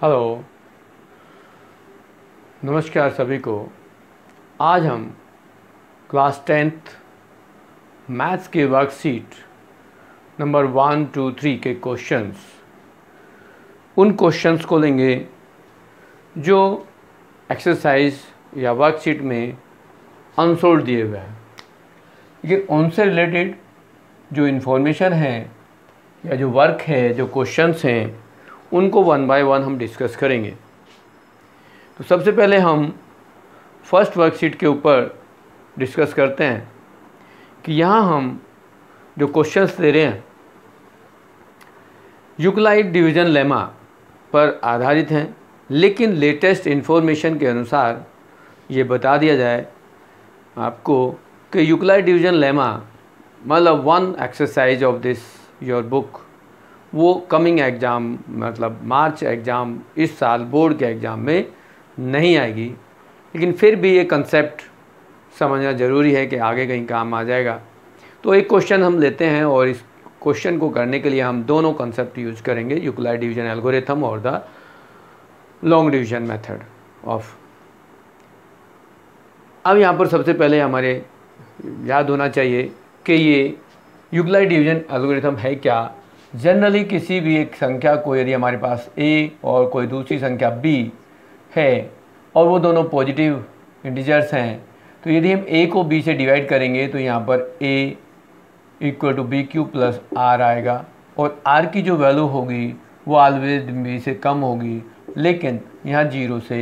Hello, नमस्कार सभी को। आज हम क्लास 10th मैथ्स के वर्कशीट नंबर 1, 2, 3 के उन क्वेश्चंस को लेंगे जो एक्सरसाइज या वर्कशीट में अनसोल्व दिए हुए हैं, लेकिन उनसे रिलेटेड जो इन्फॉर्मेशन है या जो वर्क है, जो क्वेश्चंस हैं, उनको 1 बाय 1 हम डिस्कस करेंगे। तो सबसे पहले हम फर्स्ट वर्कशीट के ऊपर डिस्कस करते हैं कि यहाँ हम जो क्वेश्चंस दे रहे हैं यूक्लाइड डिवीज़न लेमा पर आधारित हैं, लेकिन लेटेस्ट इन्फॉर्मेशन के अनुसार ये बता दिया जाए आपको कि यूक्लाइड डिवीज़न लेमा मतलब one exercise of this your book वो कमिंग एग्ज़ाम मतलब मार्च एग्ज़ाम इस साल बोर्ड के एग्ज़ाम में नहीं आएगी, लेकिन फिर भी ये कंसेप्ट समझना ज़रूरी है कि आगे कहीं काम आ जाएगा। तो एक क्वेश्चन हम लेते हैं और इस क्वेश्चन को करने के लिए हम दोनों कंसेप्ट यूज करेंगे, यूक्लाइड डिवीज़न एल्गोरिथम और the long division method of. अब यहाँ पर सबसे पहले हमारे याद होना चाहिए कि ये यूक्लाइड डिवीज़न एल्गोरिथम है क्या। जनरली किसी भी एक संख्या को यदि हमारे पास a और कोई दूसरी संख्या b है और वो दोनों पॉजिटिव इंटीजर्स हैं, तो यदि हम a को b से डिवाइड करेंगे तो यहाँ पर a equal to B Q plus R आएगा और r की जो वैल्यू होगी वो ऑलवेज b से कम होगी, लेकिन यहाँ 0 से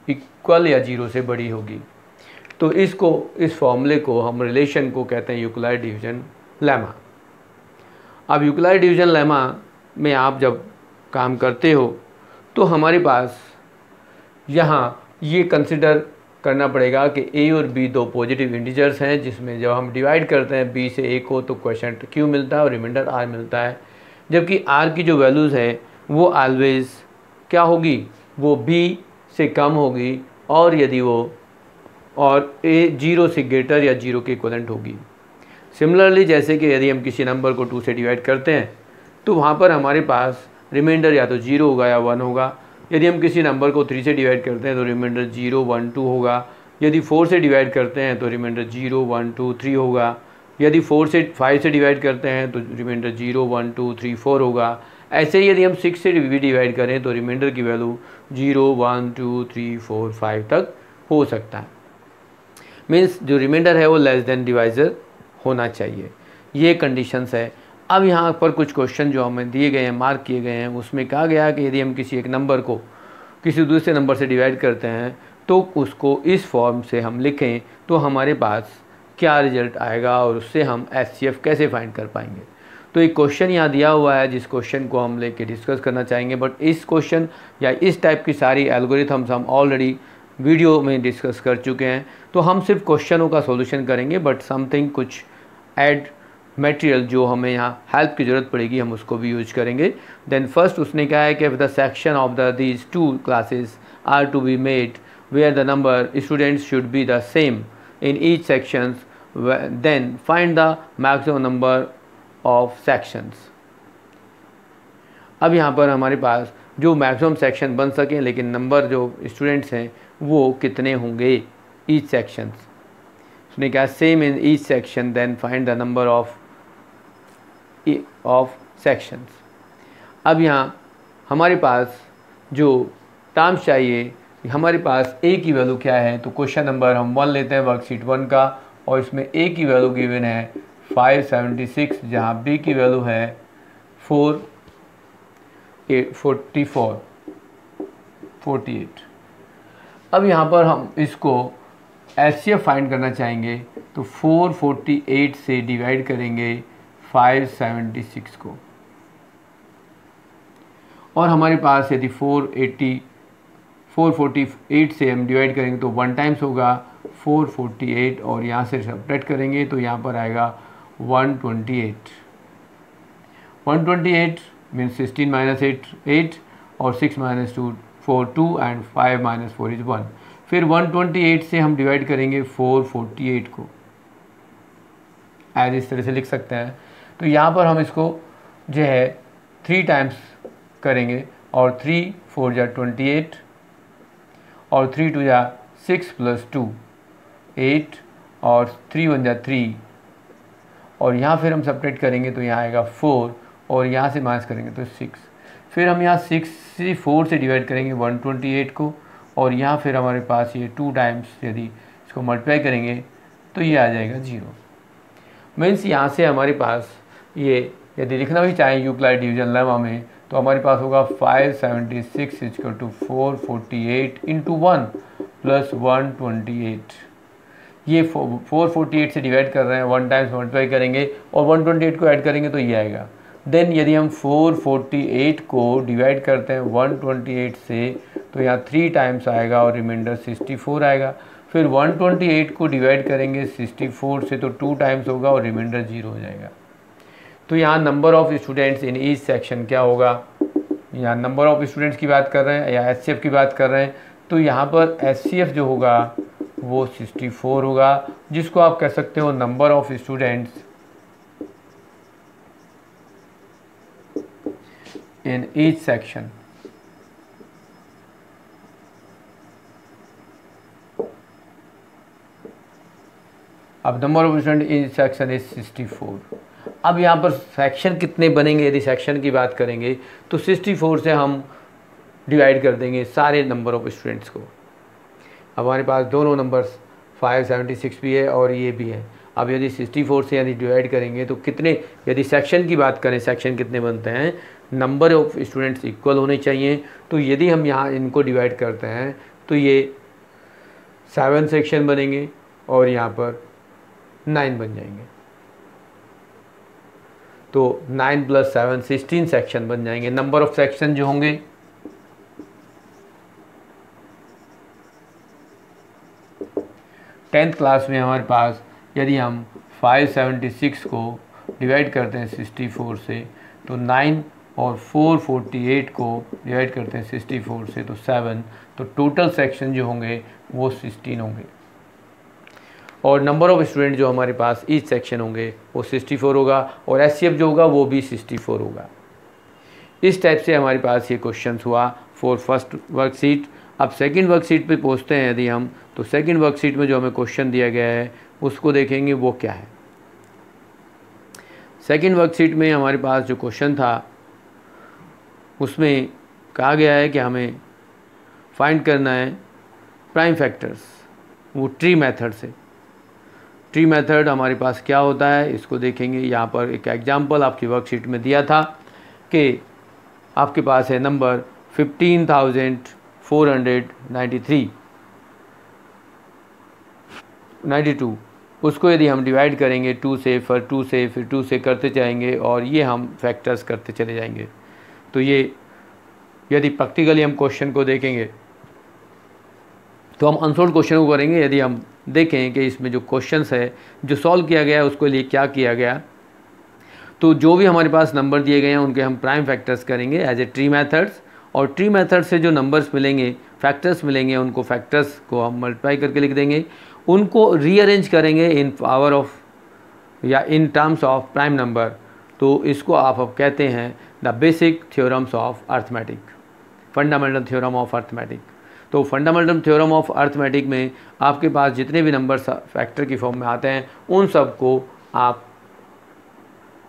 इक्वल या 0 से बड़ी होगी। तो इस फॉर्मूले को हम रिलेशन को कहते हैं यूक्लाइड डिवीज़न लेमा। अब यूक्लाइड डिवीज़न लेमा में आप जब काम करते हो तो हमारे पास यहाँ ये कंसिडर करना पड़ेगा कि a और b दो पॉजिटिव इंटीजर्स हैं, जिसमें जब हम डिवाइड करते हैं b से a को तो क्वोशिएंट q मिलता है और रिमाइंडर r मिलता है, जबकि r की जो वैल्यूज़ है वो ऑलवेज क्या होगी, वो b से कम होगी और यदि वो और a 0 से ग्रेटर या 0 के इक्वलेंट होगी। सिमिलरली जैसे कि यदि हम किसी नंबर को 2 से डिवाइड करते हैं तो वहाँ पर हमारे पास रिमाइंडर या तो 0 होगा या 1 होगा। यदि हम किसी नंबर को 3 से डिवाइड करते हैं तो रिमाइंडर 0, 1, 2 होगा। यदि 4 से डिवाइड करते हैं तो रिमाइंडर 0, 1, 2, 3 होगा। यदि 5 से डिवाइड करते हैं तो रिमाइंडर 0, 1, 2, 3, 4 होगा। ऐसे ही यदि हम 6 से भी डिवाइड करें तो रिमाइंडर की वैल्यू 0, 1, 2, 3, 4, 5 तक हो सकता है। मीन्स जो रिमाइंडर है वो लेस देन डिवाइज़र होना चाहिए, ये कंडीशंस है। अब यहाँ पर कुछ क्वेश्चन जो हमें दिए गए हैं, मार्क किए गए हैं, उसमें कहा गया है कि यदि हम किसी एक नंबर को किसी दूसरे नंबर से डिवाइड करते हैं तो उसको इस फॉर्म से हम लिखें तो हमारे पास क्या रिजल्ट आएगा और उससे हम HCF कैसे फाइंड कर पाएंगे। तो एक क्वेश्चन यहाँ दिया हुआ है जिस क्वेश्चन को हम लेके डिस्कस करना चाहेंगे, बट इस क्वेश्चन या इस टाइप की सारी एल्गोरिथम्स हम ऑलरेडी वीडियो में डिस्कस कर चुके हैं, तो हम सिर्फ क्वेश्चनों का सॉल्यूशन करेंगे, बट समथिंग कुछ ऐड मटेरियल जो हमें यहाँ हेल्प की ज़रूरत पड़ेगी हम उसको भी यूज करेंगे। देन फर्स्ट उसने कहा है कि the section of these 2 classes are to be made where the number students should be the same in each sections, then find the maximum number of sections. अब यहाँ पर हमारे पास जो मैक्सिमम सेक्शन बन सकें, लेकिन नंबर जो स्टूडेंट्स हैं वो कितने होंगे ईच सेक्शंस। उसने कहा same in each section then find the number of sections. अब यहाँ हमारे पास जो टर्म्स चाहिए, हमारे पास a की वैल्यू क्या है, तो क्वेश्चन नंबर हम 1 लेते हैं वर्कशीट 1 का, और इसमें a की वैल्यू गिवन है 576, जहाँ b की वैल्यू है 48। अब यहाँ पर हम इसको HCF फाइंड करना चाहेंगे तो 448 से डिवाइड करेंगे 576 को, और हमारे पास यदि 448 से हम डिवाइड करेंगे तो 1 टाइम्स होगा 448, और यहाँ से सब्ट्रैक्ट करेंगे तो यहाँ पर आएगा 128 मीन्स 16 माइनस 8 और 6 माइनस 2 4 2 एंड 5 माइनस 4 इज 1। फिर 128 से हम डिवाइड करेंगे 448 को, एज इस तरह से लिख सकते हैं। तो यहाँ पर हम इसको जो है 3 टाइम्स करेंगे और 3 4 जा 28 और 3 2 जा 6 + 2 8 और 3 1 जा 3 और यहाँ फिर हम सब्ट्रैक्ट करेंगे तो यहाँ आएगा 4 और यहाँ से माइनस करेंगे तो 6। फिर हम यहाँ 64 से डिवाइड करेंगे 128 को और यहाँ फिर हमारे पास ये 2 टाइम्स यदि इसको मल्टीप्लाई करेंगे तो ये आ जाएगा 0। मीन्स यहाँ से हमारे पास ये यदि लिखना भी चाहें यूक्लिड डिवीजन लेमा में तो हमारे पास होगा 576 = 448 × 1 + 128। ये 448 से डिवाइड कर रहे हैं, 1 टाइम्स मल्टीप्लाई करेंगे और 128 को ऐड करेंगे तो ये आएगा। देन यदि हम 448 को डिवाइड करते हैं 128 से तो यहाँ 3 टाइम्स आएगा और रिमाइंडर 64 आएगा। फिर 128 को डिवाइड करेंगे 64 से तो 2 टाइम्स होगा और रिमाइंडर 0 हो जाएगा। तो यहाँ number of students in each section क्या होगा, यहाँ नंबर ऑफ़ स्टूडेंट्स की बात कर रहे हैं या HCF की बात कर रहे हैं, तो यहाँ पर HCF जो होगा वो 64 होगा, जिसको आप कह सकते हो number of students in each section. अब number of student in section is 64। अब यहाँ पर सेक्शन कितने बनेंगे, यदि सेक्शन की बात करेंगे तो 64 से हम डिवाइड कर देंगे सारे नंबर ऑफ स्टूडेंट्स को। अब हमारे पास दोनों नंबर्स 576 भी है और ये भी है। अब यदि 64 से यदि डिवाइड करेंगे तो कितने, यदि सेक्शन की बात करें सेक्शन कितने बनते हैं, नंबर ऑफ स्टूडेंट्स इक्वल होने चाहिए। तो यदि हम यहाँ इनको डिवाइड करते हैं तो ये 7 सेक्शन बनेंगे और यहाँ पर 9 बन जाएंगे। तो 9 + 7 16 सेक्शन बन जाएंगे। नंबर ऑफ सेक्शन जो होंगे टेंथ क्लास में हमारे पास यदि हम 576 को डिवाइड करते हैं 64 से तो 9 और 448 को डिवाइड करते हैं 64 से तो 7, तो टोटल सेक्शन जो होंगे वो 16 होंगे और नंबर ऑफ़ स्टूडेंट जो हमारे पास ईच सेक्शन होंगे वो 64 होगा और HCF जो होगा वो भी 64 होगा। इस टाइप से हमारे पास ये क्वेश्चंस हुआ फॉर फर्स्ट वर्कशीट। अब सेकंड वर्कशीट पे पहुँचते हैं यदि हम, तो सेकंड वर्कशीट में जो हमें क्वेश्चन दिया गया है उसको देखेंगे वो क्या है। सेकंड वर्कशीट में हमारे पास जो क्वेश्चन था उसमें कहा गया है कि हमें फाइंड करना है प्राइम फैक्टर्स, वो ट्री मेथड से। ट्री मेथड हमारे पास क्या होता है इसको देखेंगे। यहाँ पर एक एग्जांपल आपकी वर्कशीट में दिया था कि आपके पास है नंबर 15,492, उसको यदि हम डिवाइड करेंगे 2 से, फिर 2 से, फिर 2 से करते जाएंगे और ये हम फैक्टर्स करते चले जाएंगे। तो ये यदि प्रैक्टिकली हम क्वेश्चन को देखेंगे तो हम अनसॉल्व क्वेश्चन को करेंगे। यदि हम देखें कि इसमें जो क्वेश्चंस है जो सॉल्व किया गया है उसके लिए क्या किया गया, तो जो भी हमारे पास नंबर दिए गए हैं उनके हम प्राइम फैक्टर्स करेंगे एज ए ट्री मेथड्स, और ट्री मेथड से जो नंबर्स मिलेंगे, फैक्टर्स मिलेंगे, उनको फैक्टर्स को हम मल्टीप्लाई करके लिख देंगे, उनको रीअरेंज करेंगे इन पावर ऑफ या in terms of prime number. तो इसको आप अब कहते हैं the basic theorems of arithmetic, fundamental theorem of arithmetic. तो फंडामेंटल थ्योरम ऑफ अर्थमेटिक में आपके पास जितने भी नंबर्स फैक्टर की फॉर्म में आते हैं उन सब को आप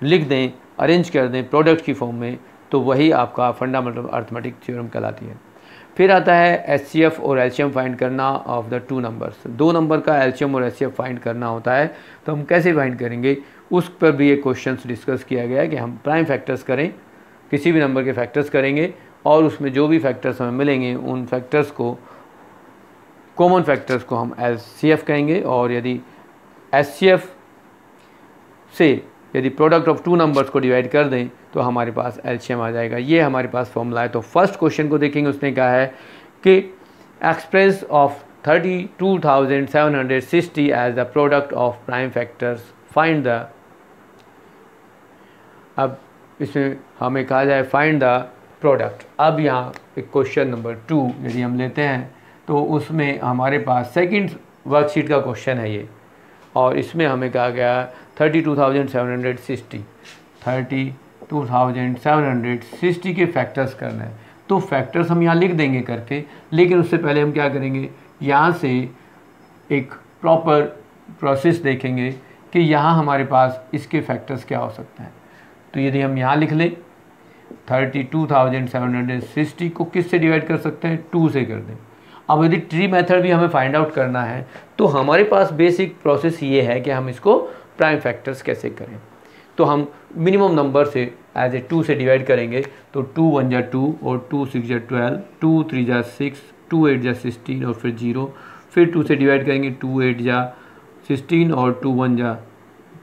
लिख दें, अरेंज कर दें प्रोडक्ट की फॉर्म में, तो वही आपका फंडामेंटल अर्थमेटिक थ्योरम कहलाती है। फिर आता है HCF और LCM फाइंड करना ऑफ द टू नंबर्स। दो नंबर का LCM और HCF फाइंड करना होता है, तो हम कैसे फाइंड करेंगे उस पर भी एक क्वेश्चन डिस्कस किया गया है कि हम प्राइम फैक्टर्स करें, किसी भी नंबर के फैक्टर्स करेंगे और उसमें जो भी फैक्टर्स हमें मिलेंगे उन फैक्टर्स को, कॉमन फैक्टर्स को हम LCF कहेंगे। और यदि HCF से यदि प्रोडक्ट ऑफ टू नंबर्स को डिवाइड कर दें तो हमारे पास LCM आ जाएगा। ये हमारे पास फॉर्मूला है। तो फर्स्ट क्वेश्चन को देखेंगे, उसने कहा है कि express of 32,760 as the product of prime factors, find the. अब इसमें हमें कहा जाए फाइंड द प्रोडक्ट। अब यहाँ एक क्वेश्चन नंबर 2 यदि हम लेते हैं तो उसमें हमारे पास सेकंड वर्कशीट का क्वेश्चन है ये, और इसमें हमें कहा गया 32,760 के फैक्टर्स करना है। तो फैक्टर्स हम यहाँ लिख देंगे करके, लेकिन उससे पहले हम क्या करेंगे, यहाँ से एक प्रॉपर प्रोसेस देखेंगे कि यहाँ हमारे पास इसके फैक्टर्स क्या हो सकते हैं। तो यदि हम यहाँ लिख लें 32,760 को किससे डिवाइड कर सकते हैं, 2 से कर दें। अब यदि ट्री मेथड भी हमें फाइंड आउट करना है तो हमारे पास बेसिक प्रोसेस ये है कि हम इसको प्राइम फैक्टर्स कैसे करें। तो हम मिनिमम नंबर से एज ए 2 से डिवाइड करेंगे, तो 2 1 जा 2 और 2 6 जा 12, 2 3 जा 6, 2 8 जा 16 और फिर 0, फिर 2 से डिवाइड करेंगे, 2 8 जा 16 और 2 1 जा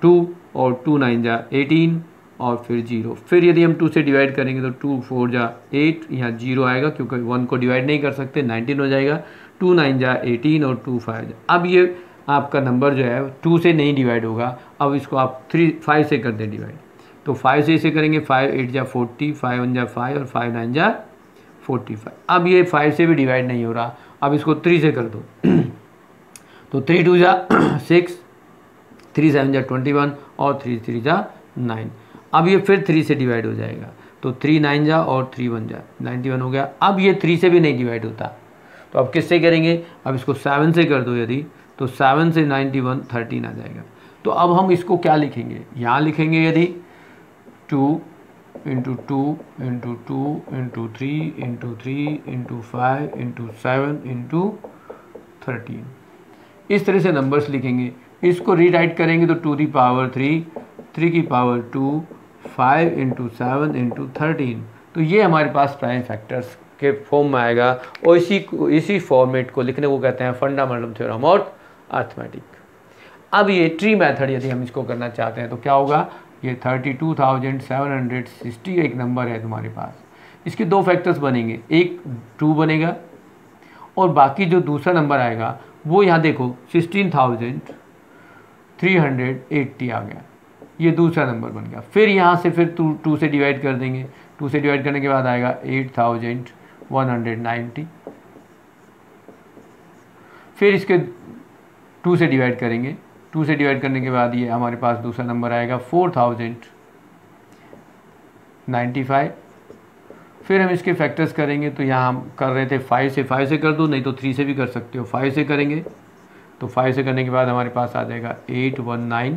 2 और 2 9 जा 18 और फिर 0। फिर यदि हम 2 से डिवाइड करेंगे तो 2 4 जा 8, यहाँ 0 आएगा क्योंकि 1 को डिवाइड नहीं कर सकते, 19 हो जाएगा। 2 9 जा 18 और 2 5 जा, अब ये आपका नंबर जो है 2 से नहीं डिवाइड होगा। अब इसको आप 5 से कर दें डिवाइड, तो 5 से इसे करेंगे, 5 8 जा 40, 5 1 जा 5 और 5 9 जा 45। अब ये 5 से भी डिवाइड नहीं हो रहा, अब इसको 3 से कर दो तो 3 2 जा 6, 3 7 जा 21 और 3 3 जा 9। अब ये फिर 3 से डिवाइड हो जाएगा, तो 3 9 जा और 3 1 जा 91 हो गया। अब ये 3 से भी नहीं डिवाइड होता, तो अब किससे करेंगे, अब इसको 7 से कर दो यदि, तो 7 से 91 13 आ जाएगा। तो अब हम इसको क्या लिखेंगे, यहाँ लिखेंगे यदि 2 into 2 into 2 into 3 into 3 into 5 into 7 into 13, इस तरह से नंबर्स लिखेंगे। इसको रीराइट करेंगे तो 2 की पावर 3, 3 की पावर 2, 5 इंटू 7 इंटू 13, तो ये हमारे पास प्राइम फैक्टर्स के फॉर्म में आएगा। और इसी फॉर्मेट को लिखने को कहते हैं फंडामेंटल थ्योरम और अर्थमेटिक। अब ये ट्री मेथड यदि हम इसको करना चाहते हैं तो क्या होगा, ये 32,760 एक नंबर है तुम्हारे पास, इसके 2 फैक्टर्स बनेंगे, एक 2 बनेगा और बाकी जो दूसरा नंबर आएगा वो यहाँ देखो 16,380 आ गया, ये दूसरा नंबर बन गया। फिर यहाँ से फिर 2 से डिवाइड कर देंगे, 2 से डिवाइड करने के बाद आएगा 8,190, फिर इसके 2 से डिवाइड करेंगे, 2 से डिवाइड करने के बाद ये हमारे पास दूसरा नंबर आएगा 4,095। फिर हम इसके फैक्टर्स करेंगे, तो यहाँ हम कर रहे थे 5 से कर दो, नहीं तो 3 से भी कर सकते हो। 5 से करेंगे तो 5 से करने के बाद हमारे पास आ जाएगा 819।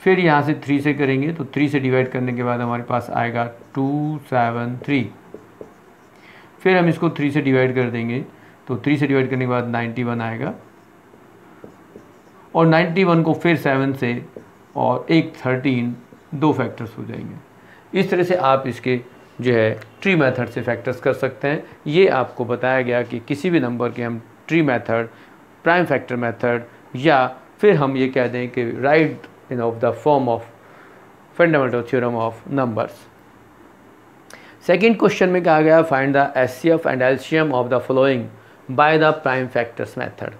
फिर यहाँ से 3 से करेंगे तो 3 से डिवाइड करने के बाद हमारे पास आएगा 273। फिर हम इसको 3 से डिवाइड कर देंगे, तो 3 से डिवाइड करने के बाद 91 आएगा और 91 को फिर 7 से और एक 13, 2 फैक्टर्स हो जाएंगे। इस तरह से आप इसके जो है ट्री मेथड से फैक्टर्स कर सकते हैं। ये आपको बताया गया कि किसी भी नंबर के हम tree method, prime factor method, या फिर हम ये कह दें कि right in of the form of fundamental theorem of numbers. Second question में कहा गया find the HCF and LCM of the following by the prime factors method.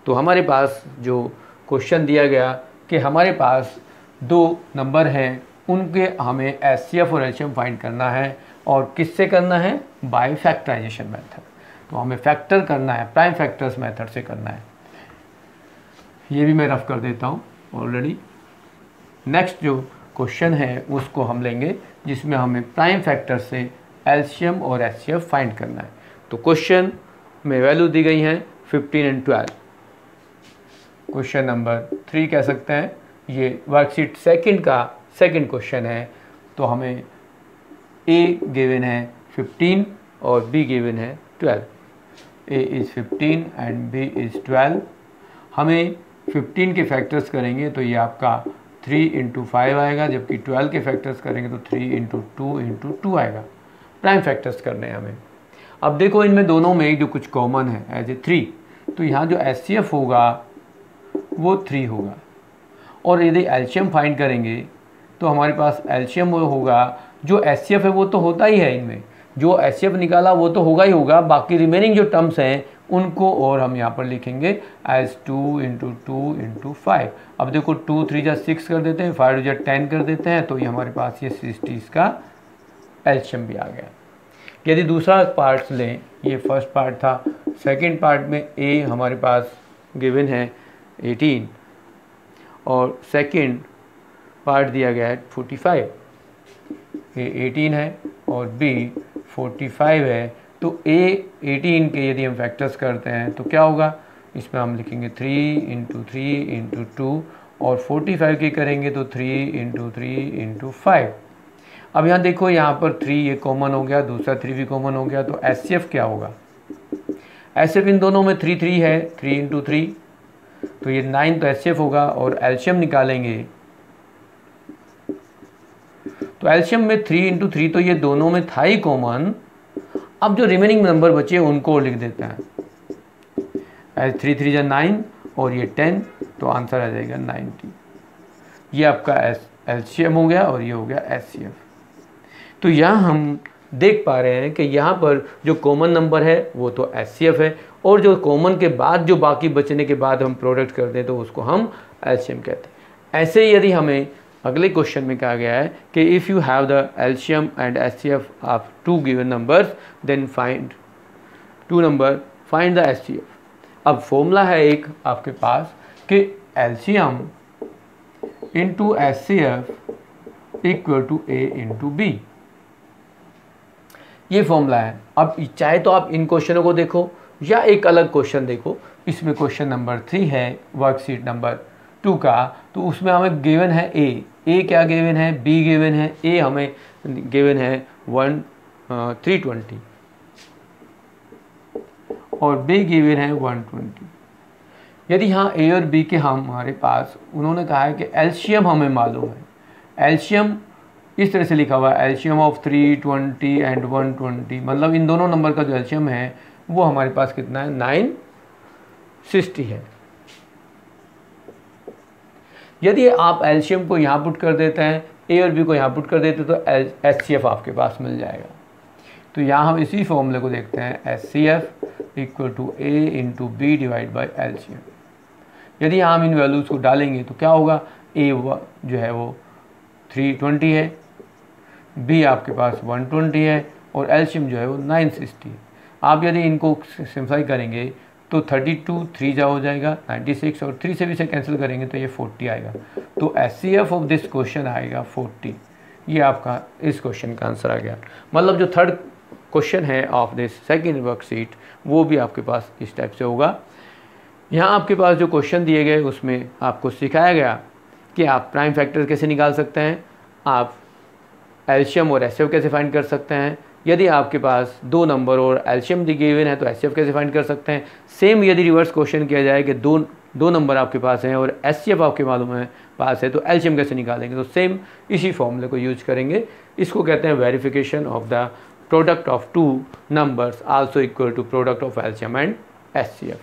तो हमारे पास जो क्वेश्चन दिया गया कि हमारे पास 2 नंबर हैं, उनके हमें एचसीएफ और एलसीएम फाइंड करना है और किससे करना है, बाय फैक्टराइजेशन मेथड। तो हमें फैक्टर करना है, प्राइम फैक्टर्स मेथड से करना है। ये भी मैं रफ कर देता हूँ ऑलरेडी। नेक्स्ट जो क्वेश्चन है उसको हम लेंगे जिसमें हमें प्राइम फैक्टर से एलसीएम और एचसीएफ फाइंड करना है। तो क्वेश्चन में वैल्यू दी गई हैं 15 एंड 12। क्वेश्चन नंबर 3 कह सकते हैं, ये वर्कशीट सेकंड का सेकंड क्वेश्चन है। तो हमें ए गिवन है 15 और बी गिवन है 12। A is 15 and B is 12। हमें 15 के फैक्टर्स करेंगे तो ये आपका 3 इंटू 5 आएगा, जबकि 12 के फैक्टर्स करेंगे तो 3 इंटू 2 इंटू 2 आएगा। प्राइम फैक्टर्स करने हैं हमें। अब देखो इनमें दोनों में जो कुछ कॉमन है एज ए 3, तो यहाँ जो एचसीएफ होगा वो 3 होगा। और यदि एलसीएम फाइंड करेंगे तो हमारे पास एलसीएम वो होगा, जो एचसीएफ है वो तो होता ही है, इनमें जो एचसीएफ निकाला वो तो होगा ही होगा, बाकी रिमेनिंग जो टर्म्स हैं उनको और हम यहाँ पर लिखेंगे एज 2 इंटू 2 इंटू 5। अब देखो 2 3 जा 6 कर देते हैं, 5 जा 10 कर देते हैं, तो ये हमारे पास ये 60 का एलसीएम भी आ गया। यदि दूसरा पार्ट लें, ये फर्स्ट पार्ट था, सेकंड पार्ट में ए हमारे पास गिवन है 18 और सेकंड पार्ट दिया गया है 45। ए 18 है और बी 45 है तो A18 के यदि हम फैक्टर्स करते हैं तो क्या होगा, इसमें हम लिखेंगे 3 × 3 × 2 और 45 की करेंगे तो 3 × 3 × 5। अब यहाँ देखो, यहाँ पर 3 ये कॉमन हो गया, दूसरा 3 भी कॉमन हो गया, तो HCF क्या होगा, HCF इन दोनों में 3 3 है, 3 × 3 तो ये 9 तो HCF होगा। और एलसीएम निकालेंगे तो एलसीएम में 3 × 3 तो ये दोनों में था ही कॉमन। अब जो रिमेनिंग नंबर बचे उनको लिख देते हैं, 3 3 जा 9 और ये 10 तो आंसर आ जाएगा 90। ये आपका एलसीएम हो गया और ये हो गया एचसीएफ। तो यहाँ हम देख पा रहे हैं कि यहाँ पर जो कॉमन नंबर है वो तो एचसीएफ है, और जो कॉमन के बाद जो बाकी बचने के बाद हम प्रोडक्ट कर दें तो उसको हम एलसीएम कहते हैं। ऐसे ही यदि हमें अगले क्वेश्चन में कहा गया है कि if you have the LCM and HCF of 2 given numbers then find 2 number find the HCF. अब फॉर्मूला है एक आपके पास कि LCM into HCF equal to A into B, ये फॉर्मूला है। अब चाहे तो आप इन क्वेश्चनों को देखो या एक अलग क्वेश्चन देखो। इसमें क्वेश्चन नंबर 3 है वर्कशीट नंबर 2 का, तो उसमें हमें गिवन है ए क्या गिवन है, बी गिवन है। ए हमें गिवन है 320 और बी गिवन है 120। यदि यहाँ ए और बी के हमारे पास उन्होंने कहा है कि एलसीएम हमें मालूम है, एलसीएम इस तरह से लिखा हुआ है एलसीएम ऑफ 320 एंड 120, मतलब इन दोनों नंबर का जो एलसीएम है वो हमारे पास कितना है 960 है। यदि आप एलसीएम को यहाँ पुट कर देते हैं, ए और बी को यहाँ पुट कर देते हैं तो एचसीएफ आपके पास मिल जाएगा। तो यहाँ हम इसी फॉर्मूले को देखते हैं, HCF equal to A into B divide by LCM. यदि हम इन वैल्यूज़ को डालेंगे तो क्या होगा, ए जो है वो 320 है, बी आपके पास 120 है और एलसीएम जो है वो 960 है। आप यदि इनको सिम्प्लीफाई करेंगे तो 32 3 जा हो जाएगा 96 और 3 से भी से कैंसिल करेंगे तो ये 40 आएगा। तो एचसीएफ ऑफ दिस क्वेश्चन आएगा 40। ये आपका इस क्वेश्चन का आंसर आ गया। मतलब जो थर्ड क्वेश्चन है ऑफ दिस सेकेंड वर्कशीट वो भी आपके पास इस टाइप से होगा। यहाँ आपके पास जो क्वेश्चन दिए गए उसमें आपको सिखाया गया कि आप प्राइम फैक्टर कैसे निकाल सकते हैं, आप एलसीएम और एचसीएफ कैसे फाइंड कर सकते हैं। यदि आपके पास 2 नंबर और एलसीएम गिवन है तो एचसीएफ कैसे फाइंड कर सकते हैं। सेम यदि रिवर्स क्वेश्चन किया जाए कि दो नंबर आपके पास हैं और एचसीएफ आपके मालूम है पास है तो एलसीएम कैसे निकालेंगे, तो सेम इसी फॉर्मूले को यूज करेंगे। इसको कहते हैं verification of the product of 2 numbers also equal to product of LCM and HCF.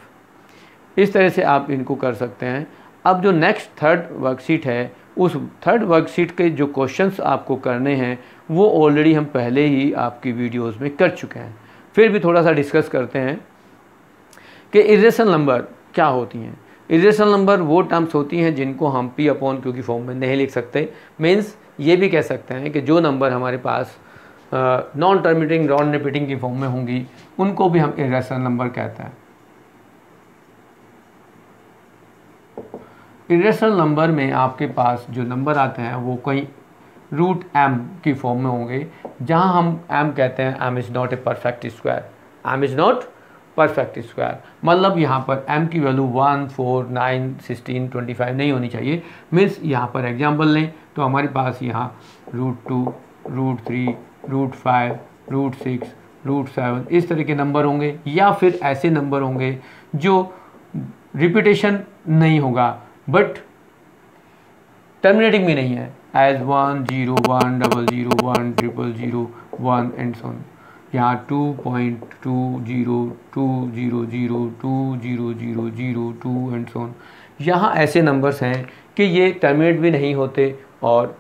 इस तरह से आप इनको कर सकते हैं। अब जो नेक्स्ट थर्ड वर्कशीट है उस थर्ड वर्कशीट के जो क्वेश्चंस आपको करने हैं वो ऑलरेडी हम पहले ही आपकी वीडियोस में कर चुके हैं, फिर भी थोड़ा सा डिस्कस करते हैं कि इरेशनल नंबर क्या होती हैं। इरेशनल नंबर वो टर्म्स होती हैं जिनको हम पी अपॉन क्यू की फॉर्म में नहीं लिख सकते। मीन्स ये भी कह सकते हैं कि जो नंबर हमारे पास नॉन टर्मिनेटिंग नॉन रिपीटिंग की फॉर्म में होंगी उनको भी हम इरेशनल नंबर कहते हैं। इरेशनल नंबर में आपके पास जो नंबर आते हैं वो कोई √m की फॉर्म में होंगे, जहां हम m कहते हैं m is not a perfect square, m is not perfect square. मतलब यहाँ पर m की वैल्यू 1 4 9 16 25 नहीं होनी चाहिए। मीन्स यहाँ पर एग्जांपल लें तो हमारे पास यहाँ √2 √3 √5 √6 √7 इस तरह के नंबर होंगे, या फिर ऐसे नंबर होंगे जो रिपीटेशन नहीं होगा बट टर्मिनेटिंग भी नहीं है, एज 1 0 1 00 1 000 1 एंड सो ऑन। यहाँ 2.20 200 2000 2 एंड सो ऑन। यहाँ ऐसे नंबर्स हैं कि ये टर्मिनेट भी नहीं होते और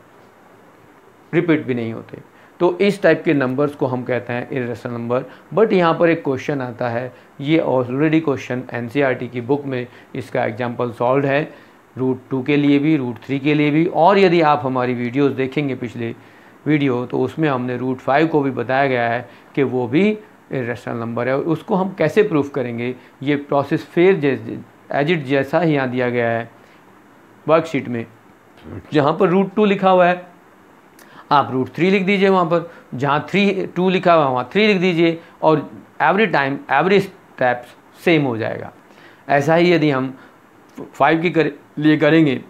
रिपीट भी नहीं होते। तो इस टाइप के नंबर्स को हम कहते हैं इरेशनल नंबर। बट यहाँ पर एक क्वेश्चन आता है, ये ऑलरेडी क्वेश्चन एनसीईआरटी की बुक में इसका एग्जांपल सॉल्व है, √2 के लिए भी √3 के लिए भी। और यदि आप हमारी वीडियोस देखेंगे पिछले वीडियो तो उसमें हमने √5 को भी बताया गया है कि वो भी इरेशनल नंबर है। और उसको हम कैसे प्रूफ करेंगे, ये प्रोसेस फिर एज इट जैसा ही यहाँ दिया गया है वर्कशीट में, जहाँ पर √2 लिखा हुआ है। आप √3 लिख दीजिए वहाँ पर, जहाँ 2 लिखा हुआ वहाँ 3 लिख दीजिए, और every time every steps same हो जाएगा। ऐसा ही यदि हम 5 के लिए करेंगे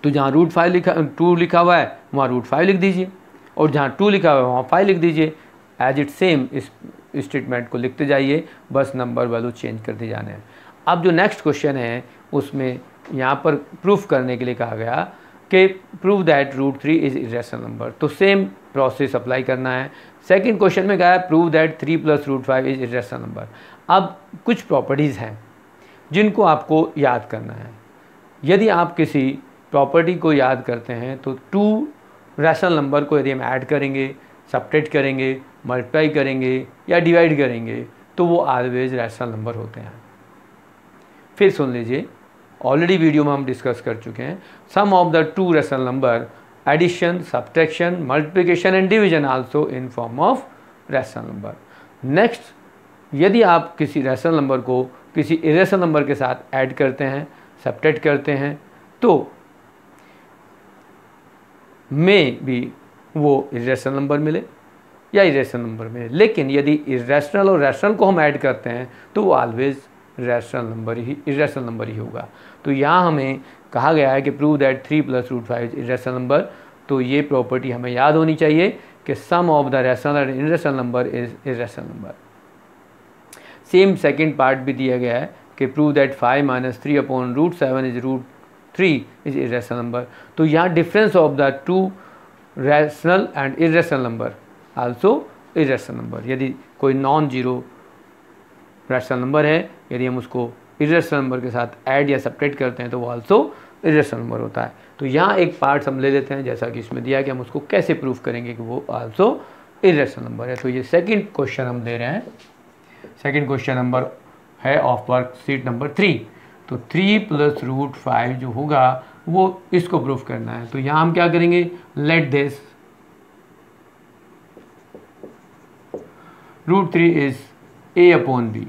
तो जहाँ √2 लिखा हुआ है वहाँ √5 लिख दीजिए, और जहाँ 2 लिखा हुआ है वहाँ 5 लिख दीजिए। एज इट सेम इस स्टेटमेंट को लिखते जाइए, बस नंबर वैल्यू चेंज करते जाने हैं। अब जो नेक्स्ट क्वेश्चन है उसमें यहाँ पर प्रूफ करने के लिए कहा गया कि prove that √3 is irrational number, तो सेम प्रोसेस अप्लाई करना है। सेकंड क्वेश्चन में कहा है prove that 3 + √5 is irrational number. अब कुछ प्रॉपर्टीज़ हैं जिनको आपको याद करना है। यदि आप किसी प्रॉपर्टी को याद करते हैं तो 2 रैशनल नंबर को यदि हम ऐड करेंगे, सब्ट्रैक्ट करेंगे, मल्टीप्लाई करेंगे या डिवाइड करेंगे तो वो ऑलवेज रैशनल नंबर होते हैं। फिर सुन लीजिए, ऑलरेडी वीडियो में हम डिस्कस कर चुके हैं। Sum of the 2 rational number, addition, subtraction, multiplication and division also in form of rational number. Next, यदि आप किसी रैशनल नंबर को किसी इरेशनल नंबर के साथ ऐड करते हैं, सब्ट्रैक्ट करते हैं, तो में भी वो इरेशनल नंबर मिले या इरेशनल नंबर मिले, लेकिन यदि इरेशनल और रैशनल को हम ऐड करते हैं तो वो ऑलवेज इरेशनल नंबर ही होगा। तो यहाँ हमें कहा गया है कि prove that 3 + √5 is irrational number. तो ये प्रॉपर्टी हमें याद होनी चाहिए कि sum of the rational and irrational number is irrational number. Same second part भी दिया गया है कि prove that 5 - 3/√7 is √3 is irrational number. तो यहाँ difference of the 2 rational and irrational number also irrational number. यदि कोई नॉन जीरो रैशनल नंबर है, यदि हम उसको इरेशनल नंबर के साथ ऐड या सब्ट्रैक्ट करते हैं तो वो आल्सो इरेशनल नंबर होता है। तो यहाँ एक पार्ट हम ले लेते हैं, जैसा कि इसमें दिया कि हम उसको कैसे प्रूव करेंगे कि वो आल्सो इरेशनल नंबर है। तो ये सेकंड क्वेश्चन हम दे रहे हैं। सेकंड क्वेश्चन नंबर है ऑफ वर्कशीट नंबर 3। तो 3 + √5 जो होगा वो इसको प्रूफ करना है। तो यहाँ हम क्या करेंगे, let this √3 is a/b,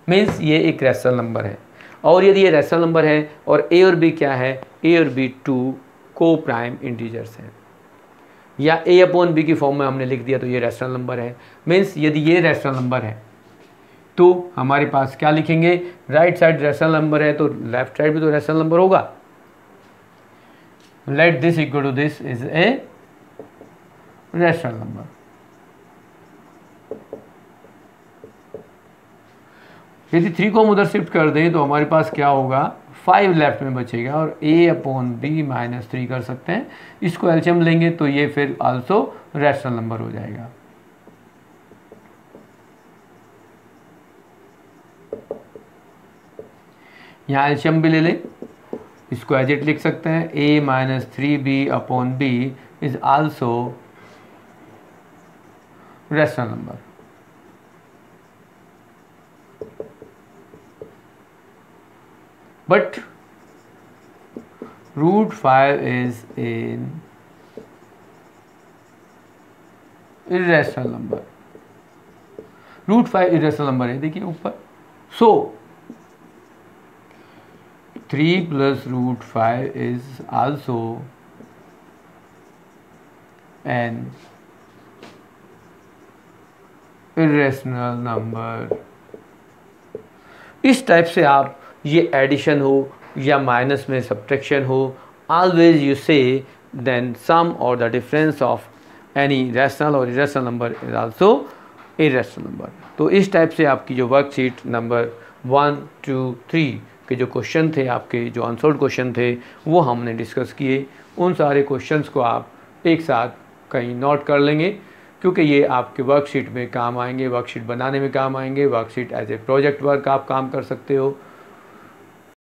means ये एक रैशनल नंबर है। और यदि ये रैशनल नंबर है और a और b क्या है, a और b 2 को प्राइम इंटीजर्स हैं, या a/b की फॉर्म में हमने लिख दिया तो ये रैशनल नंबर है। मीन्स यदि ये रैशनल नंबर है तो हमारे पास क्या लिखेंगे, राइट साइड रैशनल नंबर है तो लेफ्ट साइड भी तो रैशनल नंबर होगा। Let this equal to this is a rational number. यदि 3 को हम उधर शिफ्ट कर दें तो हमारे पास क्या होगा, 5 लेफ्ट में बचेगा और a/b - 3 कर सकते हैं। इसको एलसीएम लेंगे तो ये फिर आल्सो रैशनल नंबर हो जाएगा। यहाँ एलसीएम भी ले लें, इसको एज इट लिख सकते हैं, a - 3b/b is also rational number. But √5 is an irrational number। √5 irrational number है, देखिए ऊपर। So 3 + √5 is also an irrational number। इस टाइप से आप ये एडिशन हो या माइनस में सब्ट्रैक्शन हो, always you say then sum और the difference of any rational और irrational number is also irrational number. तो इस टाइप से आपकी जो वर्कशीट नंबर 1, 2, 3 के जो क्वेश्चन थे, आपके जो आंसर्ड क्वेश्चन थे, वो हमने डिस्कस किए। उन सारे क्वेश्चंस को आप एक साथ कहीं नोट कर लेंगे, क्योंकि ये आपके वर्कशीट में काम आएंगे, वर्कशीट बनाने में काम आएंगे। Worksheet as a project work आप काम कर सकते हो।